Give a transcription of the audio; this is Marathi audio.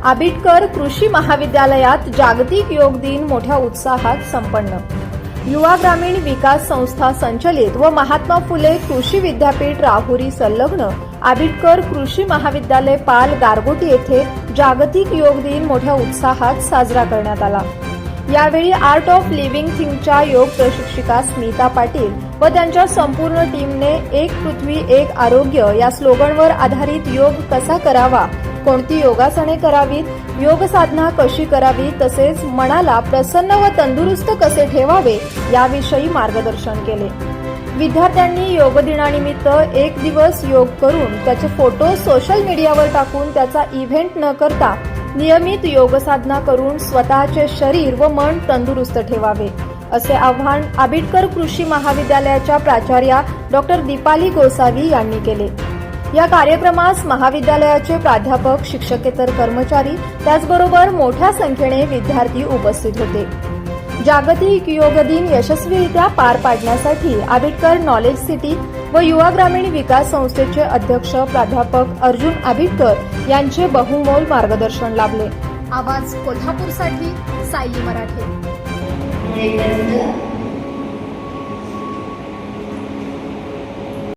आबिटकर कृषी महाविद्यालयात जागतिक योग दिन मोठ्या उत्साहात संपन्न। युवा ग्रामीण विकास संस्था संचलित व महात्मा फुले कृषी विद्यापीठ राहुरी संलग्न आबिटकर कृषी महाविद्यालय पाल गारगोटी येथे जागतिक योग दिन मोठ्या उत्साहात साजरा करण्यात आला। यावेळी आर्ट ऑफ लिव्हिंग थिंगच्या योग प्रशिक्षिका स्मिता पाटील व त्यांच्या संपूर्ण टीमने एक पृथ्वी एक आरोग्य या स्लोगनवर आधारित योग कसा करावा, कोणती योगासने करावीत, योग साधना कशी करावी, तसेच मनाला प्रसन्न व तंदुरुस्त कसे ठेवावे याविषयी मार्गदर्शन केले। विद्यार्थ्यांनी योग दिनानिमित्त एक दिवस योग करून त्याचे फोटो सोशल मीडियावर टाकून त्याचा इव्हेंट न करता नियमित योग साधना करून स्वतःचे शरीर व मन तंदुरुस्त ठेवावे असे आवाहन आबिटकर कृषी महाविद्यालयाच्या प्राचार्या डॉक्टर दीपाली गोसावी यांनी केले। या कार्यक्रमास महाविद्यालयाचे प्राध्यापक, शिक्षकेतर कर्मचारी त्याचबरोबर मोठ्या संख्येने विद्यार्थी उपस्थित होते। जागतिक योग दिन यशस्वीरित्या पार पाडण्यासाठी आबिटकर नॉलेज सिटी व युवा ग्रामीण विकास संस्थेचे अध्यक्ष प्राध्यापक अर्जुन आबिटकर यांचे बहुमोल मार्गदर्शन लाभले। आवाज कोल्हापूरसाठी सायली मराठे।